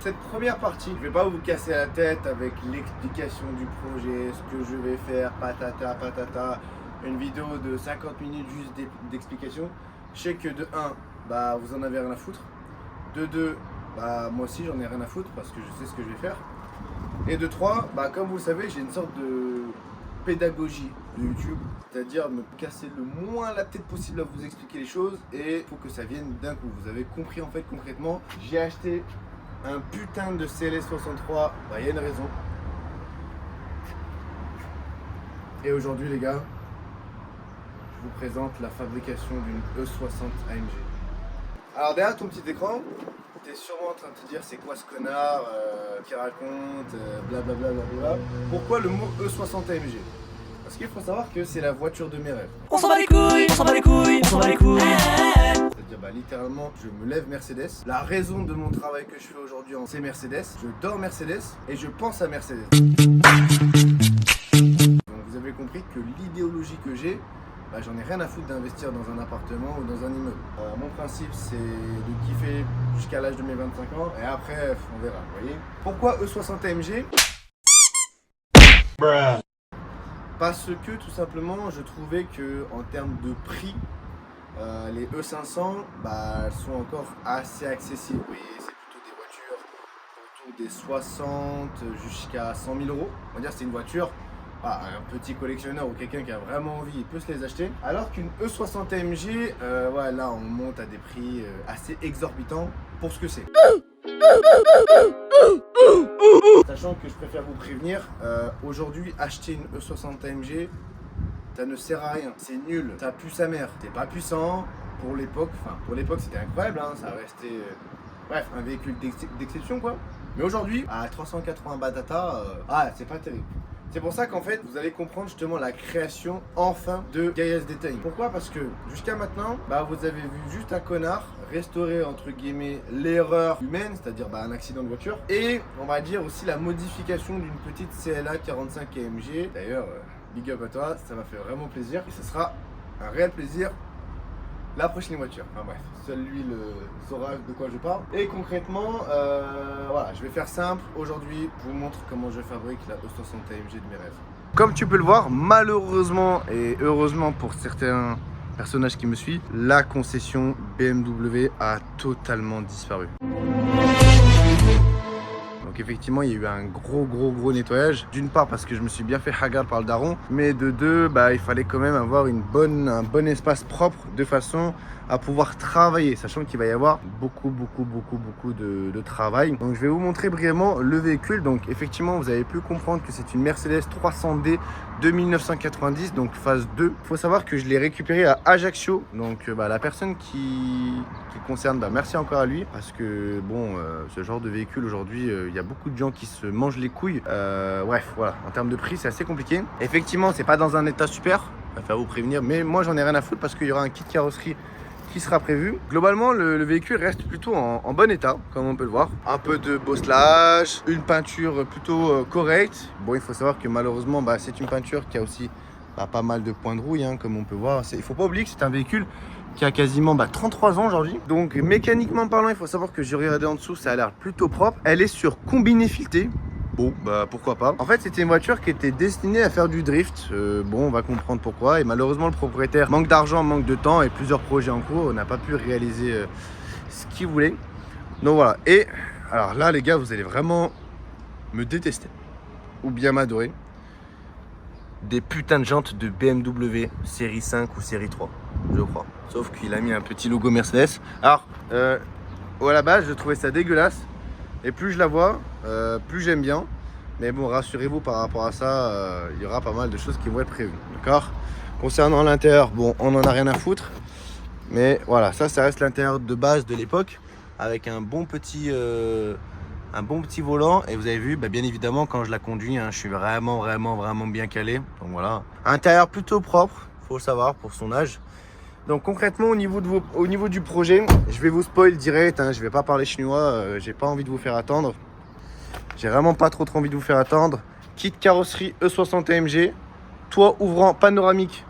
cette première partie, je vais pas vous casser la tête avec l'explication du projet, ce que je vais faire, patata patata, une vidéo de 50 minutes juste d'explication. Je sais que de 1, bah vous en avez rien à foutre. De 2, bah moi aussi j'en ai rien à foutre parce que je sais ce que je vais faire. Et de 3, bah comme vous le savez, j'ai une sorte de pédagogie de YouTube, c'est-à-dire me casser le moins la tête possible à vous expliquer les choses et il faut que ça vienne d'un coup. Vous avez compris en fait concrètement, j'ai acheté un putain de CLS63, bah il y a une raison. Et aujourd'hui les gars, je vous présente la fabrication d'une E60 AMG. Alors derrière ton petit écran, t'es sûrement en train de te dire c'est quoi ce connard qui raconte blablabla. Pourquoi le mot E60 AMG? Parce qu'il faut savoir que c'est la voiture de mes rêves. On s'en bat les couilles, on s'en bat les couilles, on s'en bat les couilles. C'est-à-dire bah littéralement je me lève Mercedes. La raison de mon travail que je fais aujourd'hui c'est Mercedes. Je dors Mercedes et je pense à Mercedes. Donc vous avez compris que l'idéologie que j'ai, bah, j'en ai rien à foutre d'investir dans un appartement ou dans un immeuble. Mon principe c'est de kiffer jusqu'à l'âge de mes 25 ans et après on verra, vous voyez. Pourquoi E60 AMG? Parce que tout simplement je trouvais que en termes de prix, les E500 bah, elles sont encore assez accessibles. Vous voyez, c'est plutôt des voitures autour des 60 jusqu'à 100 000 euros. On va dire c'est une voiture. Ah, un petit collectionneur ou quelqu'un qui a vraiment envie, il peut se les acheter. Alors qu'une E60 AMG, ouais, là on monte à des prix assez exorbitants pour ce que c'est. Sachant que je préfère vous prévenir, aujourd'hui acheter une E60 AMG, ça ne sert à rien, c'est nul, ça pue sa mère. C'est pas puissant pour l'époque, enfin pour l'époque c'était incroyable, hein, ça restait, bref, un véhicule d'exception quoi. Mais aujourd'hui, à 380 batata, c'est pas terrible. C'est pour ça qu'en fait, vous allez comprendre justement la création enfin de Gailla's Detailing. Pourquoi? Parce que jusqu'à maintenant, bah, vous avez vu juste un connard restaurer entre guillemets l'erreur humaine, c'est-à-dire un accident de voiture, et on va dire aussi la modification d'une petite CLA 45 AMG. D'ailleurs, big up à toi, ça m'a fait vraiment plaisir et ce sera un réel plaisir la prochaine voiture. Enfin bref, seul lui le saura de quoi je parle. Et concrètement, voilà, je vais faire simple. Aujourd'hui, je vous montre comment je fabrique la E60 AMG de mes rêves. Comme tu peux le voir, malheureusement et heureusement pour certains personnages qui me suivent, la concession BMW a totalement disparu. Donc effectivement il y a eu un gros nettoyage. D'une part parce que je me suis bien fait hagar par le daron, mais de deux, il fallait quand même avoir un bon espace propre de façon à pouvoir travailler, sachant qu'il va y avoir beaucoup de travail. Donc je vais vous montrer brièvement le véhicule. Donc effectivement vous avez pu comprendre que c'est une Mercedes 300D de 1990, donc phase 2. Il faut savoir que je l'ai récupéré à Ajaccio. Donc la personne qui concerne, merci encore à lui, parce que bon, ce genre de véhicule aujourd'hui, il y a beaucoup de gens qui se mangent les couilles. Bref, voilà, en termes de prix, c'est assez compliqué. Effectivement, c'est pas dans un état super, je préfère vous prévenir, mais moi j'en ai rien à foutre parce qu'il y aura un kit carrosserie qui sera prévu. Globalement, le véhicule reste plutôt en bon état, comme on peut le voir. Un peu de bosselage, une peinture plutôt correcte. Bon, il faut savoir que malheureusement, c'est une peinture qui a aussi pas mal de points de rouille, hein, comme on peut voir. Il faut pas oublier que c'est un véhicule qui a quasiment 33 ans aujourd'hui. Donc mécaniquement parlant, il faut savoir que j'ai regardé en dessous, ça a l'air plutôt propre. Elle est sur combiné fileté. Bon, pourquoi pas. En fait, c'était une voiture qui était destinée à faire du drift. Bon, on va comprendre pourquoi. Et malheureusement, le propriétaire manque d'argent, manque de temps et plusieurs projets en cours. On n'a pas pu réaliser ce qu'il voulait. Donc voilà. Et alors là, les gars, vous allez vraiment me détester ou bien m'adorer. Des putains de jantes de BMW série 5 ou série 3, je crois. Sauf qu'il a mis un petit logo Mercedes. Alors, à la base, je trouvais ça dégueulasse. Et plus je la vois, plus j'aime bien. Mais bon, rassurez-vous par rapport à ça, il y aura pas mal de choses qui vont être prévues. D'accord? Concernant l'intérieur, bon, on n'en a rien à foutre. Mais voilà, ça reste l'intérieur de base de l'époque. Avec un bon petit volant. Et vous avez vu, bien évidemment, quand je la conduis, je suis vraiment bien calé. Donc voilà. Intérieur plutôt propre, faut le savoir, pour son âge. Donc concrètement, au niveau du projet, je vais vous spoil direct, je vais pas parler chinois, j'ai pas envie de vous faire attendre. J'ai vraiment pas trop envie de vous faire attendre. Kit carrosserie E60 AMG, toit ouvrant panoramique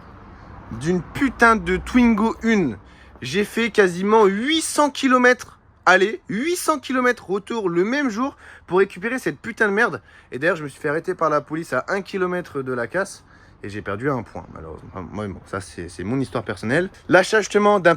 d'une putain de Twingo 1. J'ai fait quasiment 800 km aller, 800 km retour le même jour pour récupérer cette putain de merde. Et d'ailleurs, je me suis fait arrêter par la police à 1 km de la casse et j'ai perdu un point, malheureusement. Moi, bon, ça, c'est mon histoire personnelle. L'achat justement d'une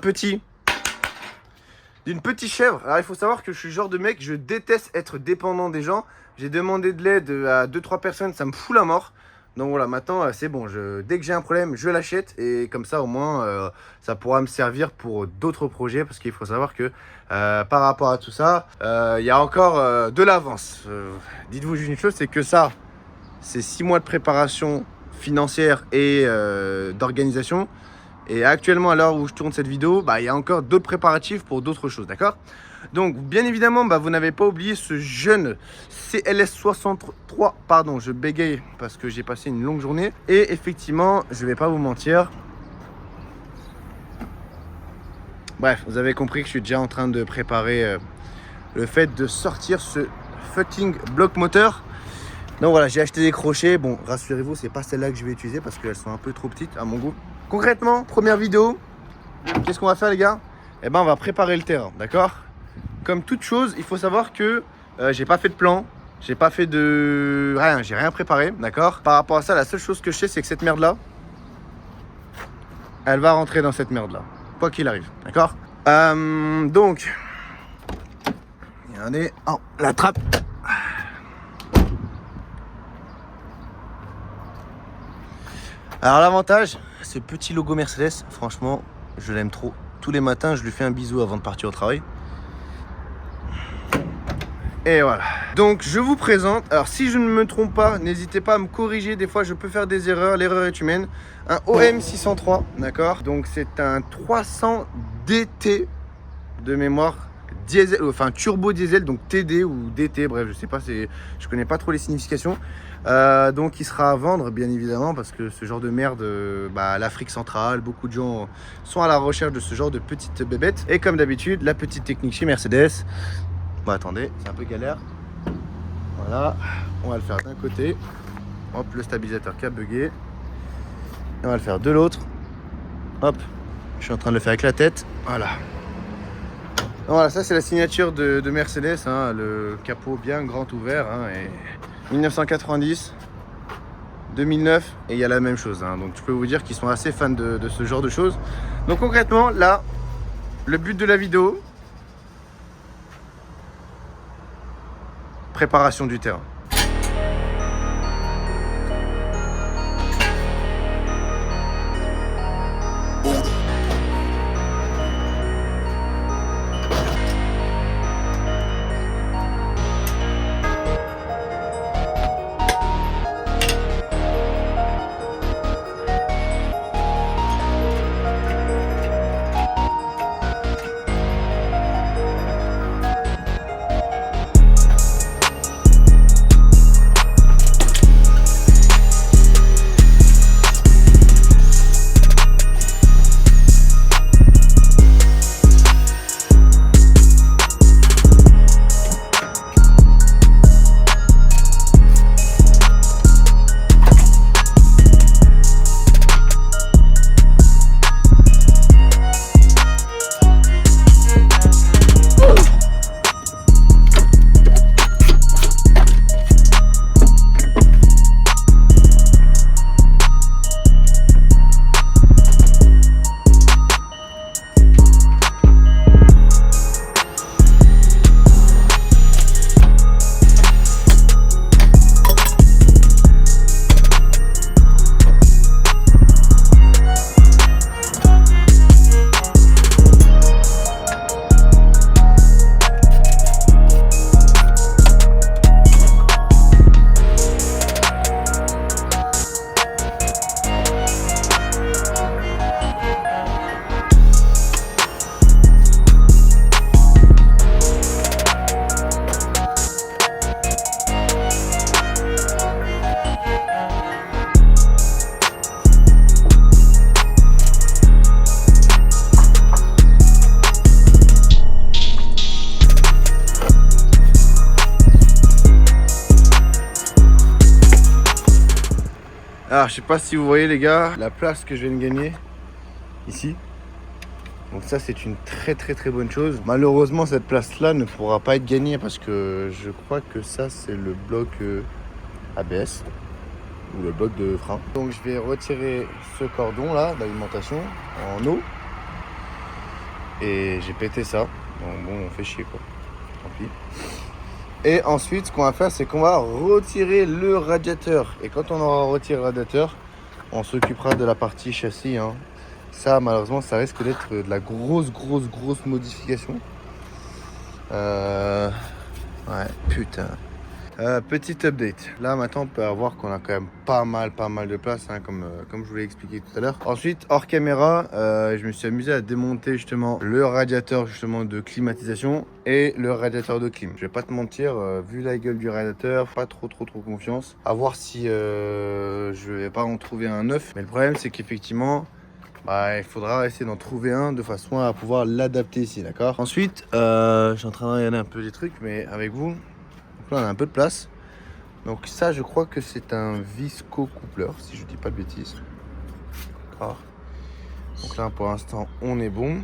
petite chèvre. Alors, il faut savoir que je suis le genre de mec, je déteste être dépendant des gens. J'ai demandé de l'aide à 2-3 personnes, ça me fout la mort. Donc voilà, maintenant c'est bon, dès que j'ai un problème, je l'achète et comme ça au moins ça pourra me servir pour d'autres projets parce qu'il faut savoir que par rapport à tout ça, il y a encore de l'avance. Dites-vous juste une chose, c'est que ça, c'est 6 mois de préparation financière et d'organisation. Et actuellement, à l'heure où je tourne cette vidéo, il y a encore d'autres préparatifs pour d'autres choses, d'accord? Donc, bien évidemment, vous n'avez pas oublié ce jeune CLS63. Pardon, je bégaye parce que j'ai passé une longue journée. Et effectivement, je vais pas vous mentir. Bref, vous avez compris que je suis déjà en train de préparer le fait de sortir ce fucking bloc moteur. Donc voilà, j'ai acheté des crochets. Bon, rassurez-vous, c'est pas celle-là que je vais utiliser parce qu'elles sont un peu trop petites à mon goût. Concrètement, première vidéo, qu'est-ce qu'on va faire les gars? Eh ben, on va préparer le terrain, d'accord? Comme toute chose, il faut savoir que j'ai pas fait de plan, j'ai pas fait de rien, j'ai rien préparé, d'accord? Par rapport à ça, la seule chose que je sais, c'est que cette merde-là, elle va rentrer dans cette merde-là, quoi qu'il arrive, d'accord? Donc, regardez, oh, la trappe. Alors l'avantage, ce petit logo Mercedes, franchement, je l'aime trop. Tous les matins, je lui fais un bisou avant de partir au travail. Et voilà. Donc je vous présente, alors si je ne me trompe pas, n'hésitez pas à me corriger, des fois je peux faire des erreurs, l'erreur est humaine. Un OM603, d'accord? Donc c'est un 300 DT de mémoire, diesel, enfin turbo diesel, donc TD ou DT, bref je sais pas, je connais pas trop les significations. Donc il sera à vendre bien évidemment parce que ce genre de merde, l'Afrique centrale, beaucoup de gens sont à la recherche de ce genre de petites bébêtes. Et comme d'habitude, la petite technique chez Mercedes. Bon attendez, c'est un peu galère. Voilà, on va le faire d'un côté. Hop, le stabilisateur qui a bugué. Et on va le faire de l'autre. Hop, je suis en train de le faire avec la tête. Voilà. Voilà, ça c'est la signature de Mercedes, hein, le capot bien grand ouvert. Hein, et 1990, 2009, et il y a la même chose. Hein, donc je peux vous dire qu'ils sont assez fans de ce genre de choses. Donc concrètement, là, le but de la vidéo, préparation du terrain. Alors je sais pas si vous voyez les gars la place que je viens de gagner ici. Donc ça c'est une très bonne chose. Malheureusement cette place là ne pourra pas être gagnée parce que je crois que ça c'est le bloc ABS ou le bloc de frein. Donc je vais retirer ce cordon là d'alimentation en eau et j'ai pété ça. Donc bon, on fait chier quoi, tant pis. Et ensuite ce qu'on va faire c'est qu'on va retirer le radiateur et quand on aura retiré le radiateur on s'occupera de la partie châssis hein. Ça, malheureusement, ça risque d'être de la grosse modification. Ouais, putain. Petit update. Là, maintenant, on peut voir qu'on a quand même pas mal de place, hein, comme je vous l'ai expliqué tout à l'heure. Ensuite, hors caméra, je me suis amusé à démonter justement le radiateur justement de climatisation et le radiateur de clim. Je vais pas te mentir, vu la gueule du radiateur, pas trop confiance. À voir si je vais pas en trouver un neuf. Mais le problème, c'est qu'effectivement, il faudra essayer d'en trouver un de façon à pouvoir l'adapter ici, d'accord. Ensuite, je suis en train de regarder un peu des trucs, mais avec vous, donc là on a un peu de place. Donc ça, je crois que c'est un visco coupleur, si je dis pas de bêtises. D'accord. Donc là, pour l'instant, on est bon.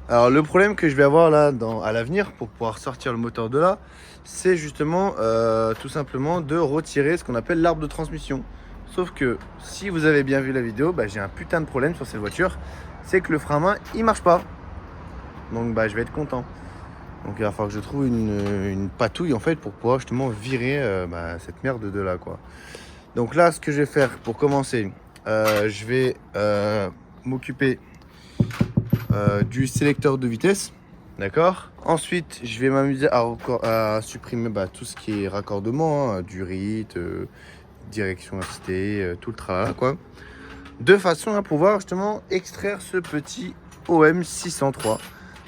Alors le problème que je vais avoir là à l'avenir pour pouvoir sortir le moteur de là, c'est justement tout simplement de retirer ce qu'on appelle l'arbre de transmission. Sauf que si vous avez bien vu la vidéo, j'ai un putain de problème sur cette voiture, c'est que le frein à main il marche pas. Donc je vais être content. Donc il va falloir que je trouve une patouille en fait pour pouvoir justement virer cette merde de là quoi. Donc là ce que je vais faire pour commencer, je vais m'occuper du sélecteur de vitesse. D'accord. Ensuite je vais m'amuser à supprimer tout ce qui est raccordement, hein, du RIT, direction assistée, tout le tralala quoi, de façon à pouvoir justement extraire ce petit OM 603.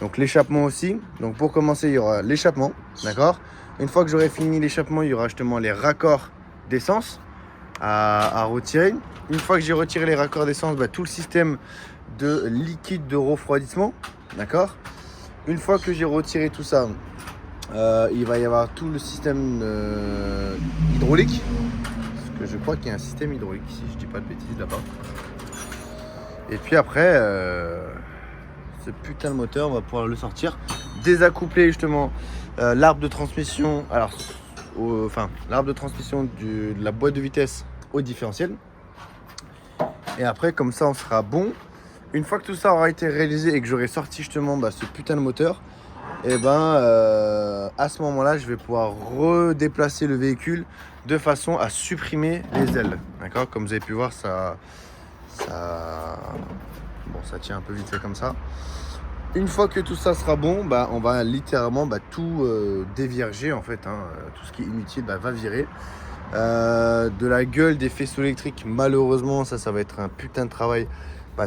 Donc l'échappement aussi. Donc pour commencer il y aura l'échappement, d'accord. Une fois que j'aurai fini l'échappement, il y aura justement les raccords d'essence à retirer. Une fois que j'ai retiré les raccords d'essence, tout le système de liquide de refroidissement, d'accord. Une fois que j'ai retiré tout ça, il va y avoir tout le système hydraulique. Que je crois qu'il y a un système hydraulique ici, je dis pas de bêtises là-bas. Et puis après, ce putain de moteur, on va pouvoir le sortir, désaccoupler justement l'arbre de transmission, l'arbre de transmission de la boîte de vitesse au différentiel. Et après, comme ça, on sera bon. Une fois que tout ça aura été réalisé et que j'aurai sorti justement ce putain de moteur, et à ce moment-là, je vais pouvoir redéplacer le véhicule de façon à supprimer les ailes. D'accord. Comme vous avez pu voir, ça tient un peu vite fait comme ça. Une fois que tout ça sera bon, on va littéralement tout dévierger en fait. Hein, tout ce qui est inutile va virer. De la gueule des faisceaux électriques, malheureusement, ça va être un putain de travail.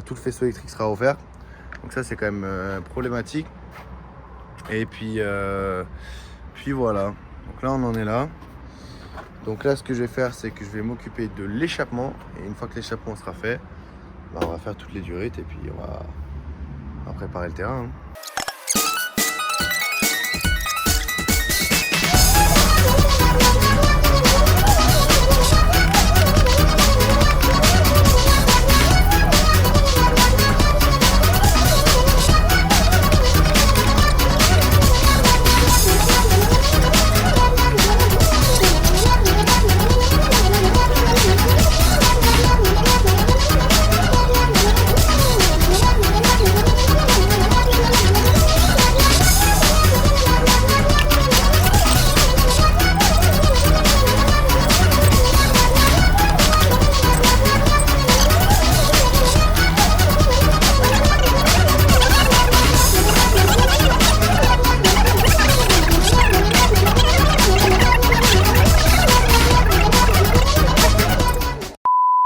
Tout le faisceau électrique sera offert. Donc ça, c'est quand même problématique. Et puis voilà. Donc là, on en est là. Donc là, ce que je vais faire, c'est que je vais m'occuper de l'échappement. Et une fois que l'échappement sera fait, on va faire toutes les durites et puis on va préparer le terrain. Hein.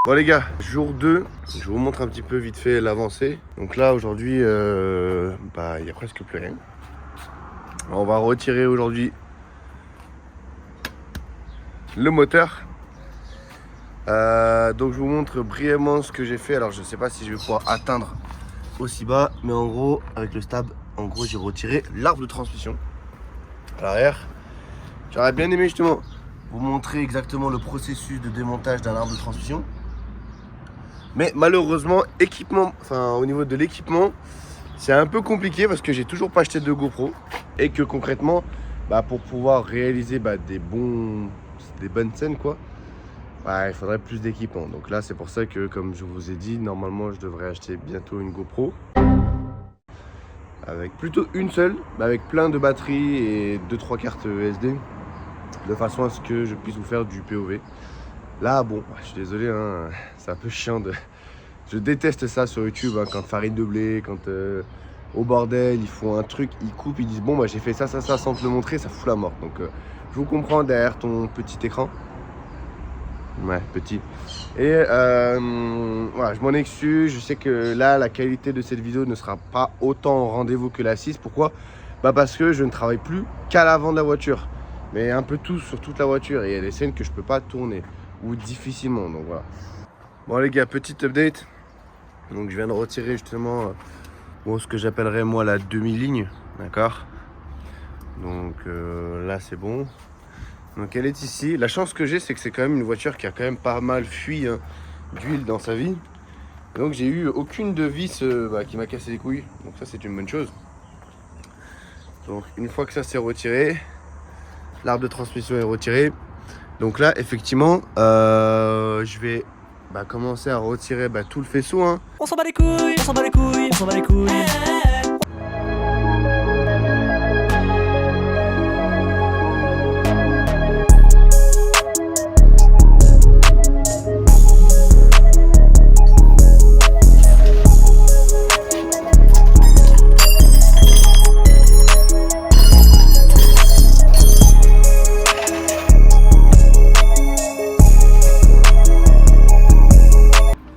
Bon les gars, jour 2, je vous montre un petit peu vite fait l'avancée. Donc là aujourd'hui, il n'y a presque plus rien. On va retirer aujourd'hui le moteur. Donc je vous montre brièvement ce que j'ai fait. Alors je ne sais pas si je vais pouvoir atteindre aussi bas, mais en gros avec le stab, j'ai retiré l'arbre de transmission à l'arrière. J'aurais bien aimé justement vous montrer exactement le processus de démontage d'un arbre de transmission. Mais malheureusement, au niveau de l'équipement, C'est un peu compliqué parce que j'ai toujours pas acheté de GoPro et que concrètement, pour pouvoir réaliser des bonnes scènes quoi, il faudrait plus d'équipement. Donc là, c'est pour ça que, comme je vous ai dit, normalement, je devrais acheter bientôt une GoPro. Avec plutôt une seule, avec plein de batteries et 2-3 cartes SD. De façon à ce que je puisse vous faire du POV. Là, bon, je suis désolé, hein, c'est un peu chiant de... Je déteste ça sur YouTube, hein, quand Farine de Blé, quand au bordel, ils font un truc, ils coupent, ils disent bon, j'ai fait ça sans te le montrer, ça fout la mort. Donc, je vous comprends derrière ton petit écran. Ouais, petit. Et voilà, je m'en excuse. Je sais que là, la qualité de cette vidéo ne sera pas autant au rendez-vous que la 6. Pourquoi? Parce que je ne travaille plus qu'à l'avant de la voiture. Mais un peu tout sur toute la voiture. Et il y a des scènes que je peux pas tourner. Ou difficilement. Donc voilà. Bon les gars, petite update. Donc je viens de retirer justement ce que j'appellerais moi la demi-ligne. D'accord. Donc là c'est bon. Donc elle est ici. La chance que j'ai, c'est que c'est quand même une voiture qui a quand même pas mal fui d'huile dans sa vie. Et donc j'ai eu aucune de vis qui m'a cassé les couilles. Donc ça c'est une bonne chose. Donc une fois que ça s'est retiré, l'arbre de transmission est retiré. Donc là effectivement je vais commencer à retirer tout le faisceau. Hein. On s'en bat les couilles, on s'en bat les couilles, on s'en bat les couilles.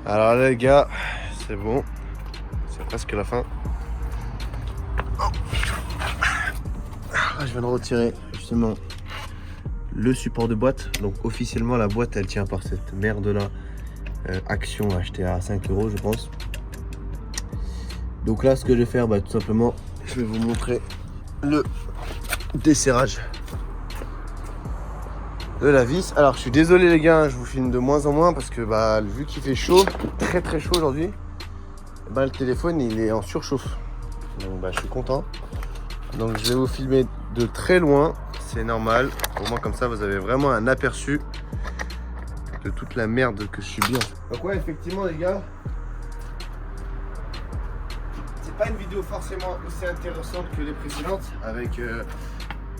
Alors là les gars, c'est bon, c'est presque la fin. Là, je viens de retirer justement le support de boîte. Donc officiellement la boîte elle tient par cette merde là, Action achetée à 5 € je pense. Donc là ce que je vais faire, tout simplement, je vais vous montrer le desserrage de la vis. Alors je suis désolé les gars, je vous filme de moins en moins parce que vu qu'il fait chaud, très très chaud aujourd'hui, le téléphone il est en surchauffe. Donc je suis content. Donc je vais vous filmer de très loin, c'est normal. Au moins comme ça vous avez vraiment un aperçu de toute la merde que je subis. Donc ouais, effectivement les gars, c'est pas une vidéo forcément aussi intéressante que les précédentes, avec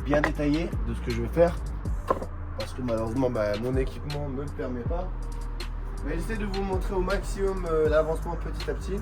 bien détaillé de ce que je vais faire. Parce que malheureusement mon équipement ne me le permet pas. Mais j'essaie de vous montrer au maximum l'avancement petit à petit.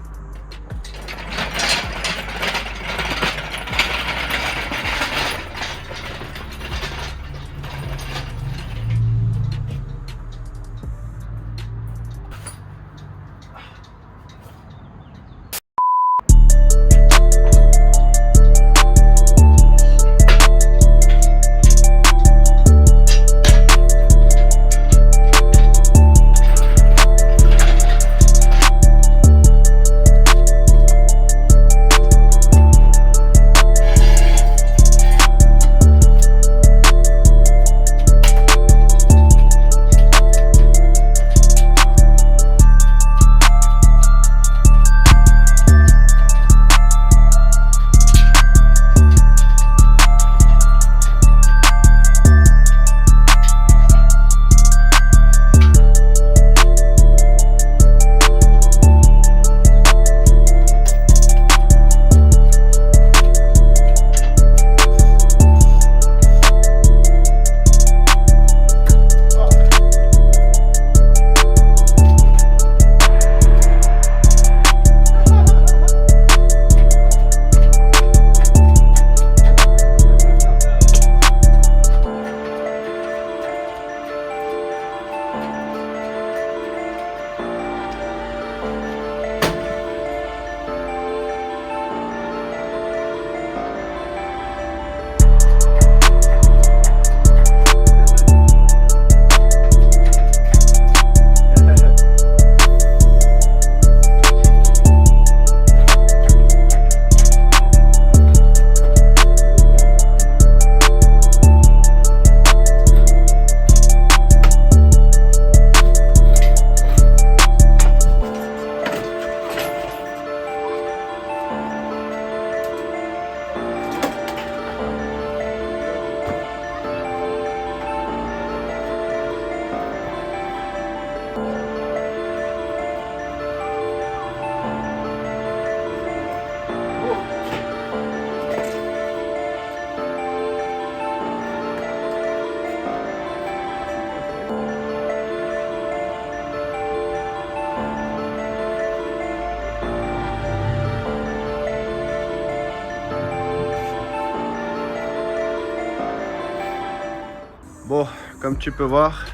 Bon, comme tu peux voir,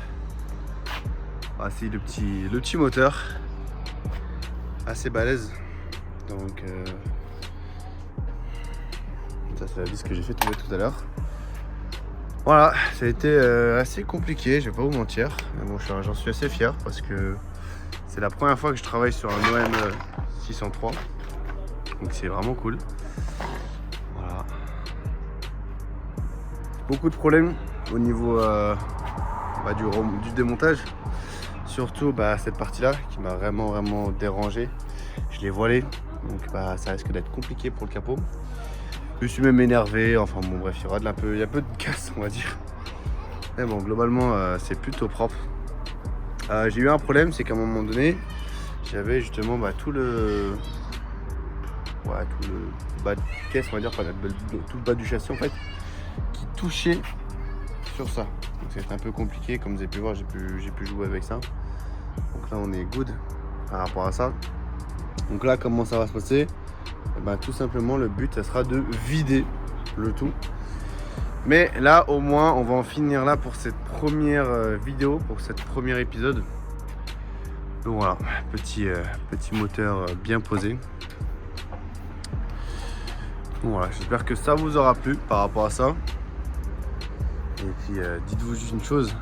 voici le petit moteur, assez balèze. Donc ça c'est la vis que j'ai fait tomber tout à l'heure. Voilà, ça a été assez compliqué, je vais pas vous mentir. Mais bon, j'en suis assez fier parce que c'est la première fois que je travaille sur un OM 603. Donc c'est vraiment cool. Voilà. Beaucoup de problèmes au niveau du démontage. Surtout cette partie-là qui m'a vraiment dérangé. Je l'ai voilé, donc ça risque d'être compliqué pour le capot. Je suis même énervé, enfin bon bref, il y a un peu de casse on va dire. Mais bon, globalement c'est plutôt propre. J'ai eu un problème, c'est qu'à un moment donné, j'avais justement tout le bas de caisse, on va dire, tout le bas du châssis en fait, qui touchait sur ça. Donc c'était un peu compliqué, comme vous avez pu voir, j'ai pu jouer avec ça. Donc là on est good par rapport à ça. Donc là comment ça va se passer? Tout simplement le but ça sera de vider le tout. Mais là au moins on va en finir là pour cette première vidéo, pour cette premier épisode. Donc voilà, petit moteur bien posé. Donc voilà, j'espère que ça vous aura plu par rapport à ça. Et puis dites-vous juste une chose,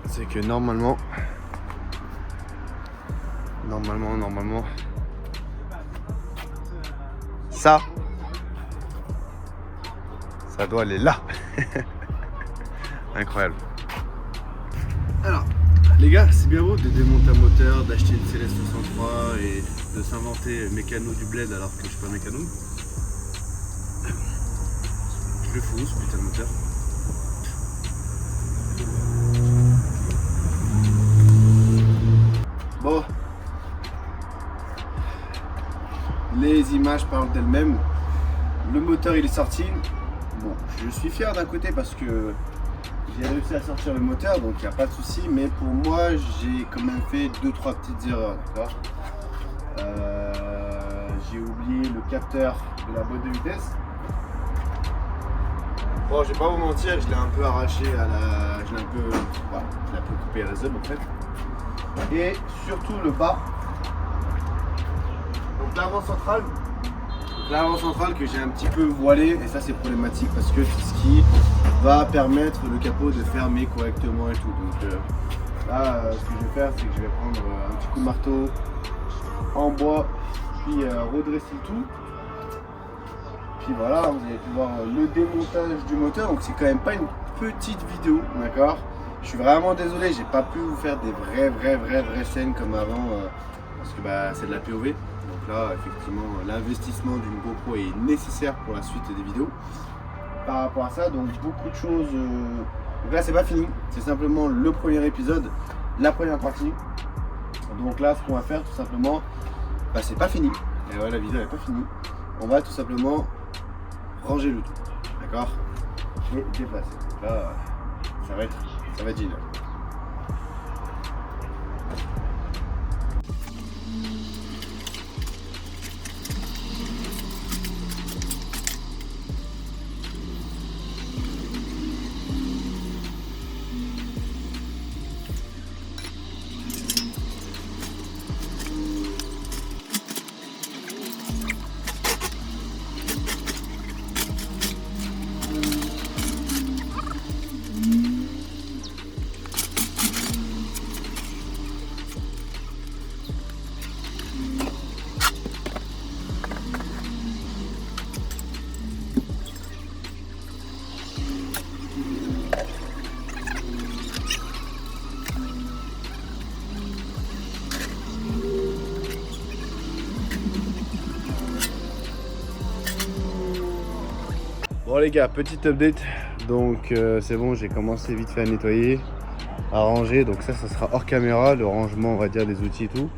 c'est que normalement ça doit aller là. Incroyable. Alors les gars, c'est bien beau de démonter un moteur, d'acheter une Céleste 63 et de s'inventer mécano du bled alors que je suis pas mécano. Je le fous ce putain de moteur. Bon, les images parlent d'elles-mêmes. Le moteur il est sorti. Bon, je suis fier d'un côté parce que j'ai réussi à sortir le moteur, donc il n'y a pas de souci. Mais pour moi, j'ai quand même fait 2-3 petites erreurs, d'accord. J'ai oublié le capteur de la boîte de vitesse. Bon, je vais pas vous mentir, je l'ai un peu arraché à la... Je l'ai un peu coupé à la zone en fait. Et surtout le bas. Donc l'avant centrale que j'ai un petit peu voilé, et ça c'est problématique parce que c'est ce qui va permettre le capot de fermer correctement et tout. Donc là ce que je vais faire, c'est que je vais prendre un petit coup de marteau en bois, puis redresser le tout. Puis voilà, vous allez pouvoir le démontage du moteur. Donc c'est quand même pas une petite vidéo, d'accord. Je suis vraiment désolé, j'ai pas pu vous faire des vraies scènes comme avant parce que c'est de la POV. Donc là, effectivement, l'investissement d'une GoPro est nécessaire pour la suite des vidéos. Par rapport à ça, donc beaucoup de choses. Donc là, c'est pas fini, c'est simplement le premier épisode, la première partie. Donc là, ce qu'on va faire, tout simplement, c'est pas fini. Et ouais, la vidéo n'est pas finie. On va tout simplement ranger le tout, d'accord, et déplacer. Donc là, ça va être génial. Bon les gars, petite update. Donc c'est bon, j'ai commencé vite fait à nettoyer, à ranger. Donc ça sera hors caméra, le rangement on va dire des outils et tout.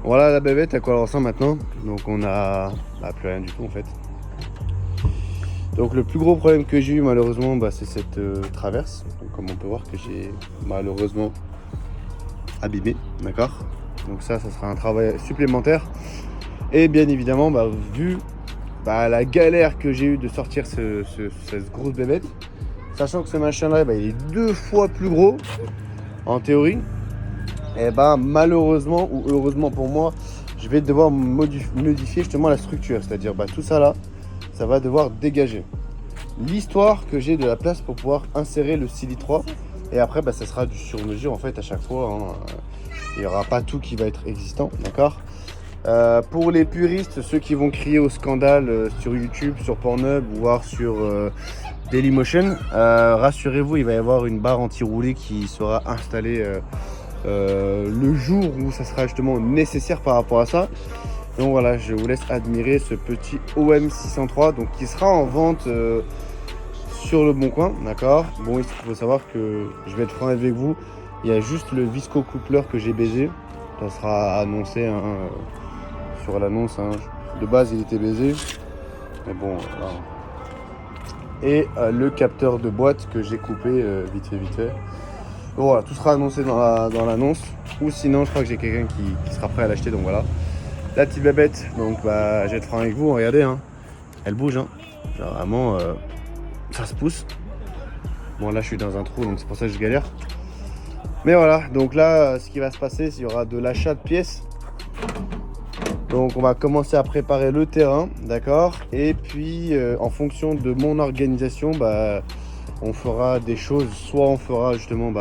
Voilà la bébête à quoi elle ressemble maintenant. Donc on a plus rien du tout en fait. Donc le plus gros problème que j'ai eu malheureusement c'est cette traverse. Donc, comme on peut voir que j'ai malheureusement abîmé, d'accord. Donc ça sera un travail supplémentaire. Et bien évidemment vu la galère que j'ai eu de sortir cette grosse bébête, sachant que ce machin-là, bah, il est 2 fois plus gros, en théorie, et ben malheureusement ou heureusement pour moi, je vais devoir modifier justement la structure. C'est-à-dire tout ça là, ça va devoir dégager. L'histoire que j'ai de la place pour pouvoir insérer le Silly 3. Et après, ça sera du sur-mesure en fait à chaque fois. Il n'y aura pas tout qui va être existant, d'accord. Pour les puristes, ceux qui vont crier au scandale sur YouTube, sur Pornhub, voire sur Dailymotion, rassurez-vous, il va y avoir une barre anti-roulé qui sera installée le jour où ça sera justement nécessaire par rapport à ça. Donc voilà, je vous laisse admirer ce petit OM 603 donc, qui sera en vente sur le bon coin, d'accord. Bon, il faut savoir que je vais être franc avec vous, il y a juste le visco coupler que j'ai baisé. Ça sera annoncé sur l'annonce. De base, il était baisé, mais bon. Voilà. Et le capteur de boîte que j'ai coupé vite fait. Donc voilà, tout sera annoncé dans l'annonce. Ou sinon, je crois que j'ai quelqu'un qui sera prêt à l'acheter. Donc voilà. La petite babette, donc je vais être franc avec vous, regardez, elle bouge. Genre, vraiment, ça se pousse. Bon, là, je suis dans un trou, donc c'est pour ça que je galère. Mais voilà, donc là, ce qui va se passer, c'est qu'il y aura de l'achat de pièces. Donc on va commencer à préparer le terrain, d'accord. Et puis en fonction de mon organisation, on fera des choses. Soit on fera justement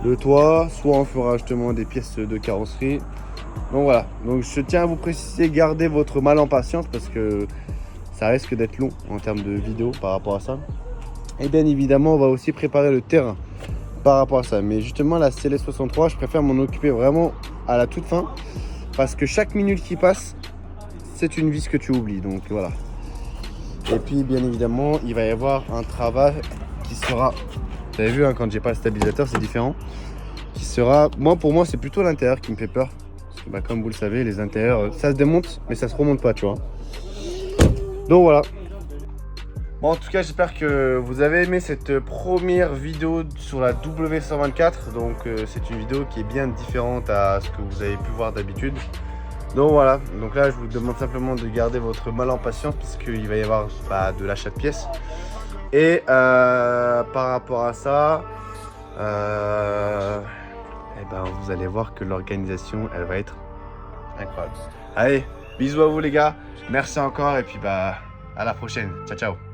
le toit, soit on fera justement des pièces de carrosserie. Donc voilà, donc je tiens à vous préciser, gardez votre mal en patience parce que ça risque d'être long en termes de vidéo par rapport à ça. Et bien évidemment, on va aussi préparer le terrain par rapport à ça. Mais justement, la CLS63, je préfère m'en occuper vraiment à la toute fin parce que chaque minute qui passe, c'est une vis que tu oublies. Donc voilà. Et puis bien évidemment, il va y avoir un travail qui sera, vous avez vu quand j'ai pas le stabilisateur, c'est différent. Qui sera, pour moi, c'est plutôt l'intérieur qui me fait peur. Parce que comme vous le savez, les intérieurs, ça se démonte, mais ça se remonte pas, tu vois. Donc voilà. Bon, en tout cas, j'espère que vous avez aimé cette première vidéo sur la W124. Donc, c'est une vidéo qui est bien différente à ce que vous avez pu voir d'habitude. Donc voilà. Donc là, je vous demande simplement de garder votre mal en patience puisqu'il va y avoir de l'achat de pièces. Et par rapport à ça, vous allez voir que l'organisation, elle va être incroyable. Allez, bisous à vous les gars. Merci encore et puis à la prochaine. Ciao, ciao.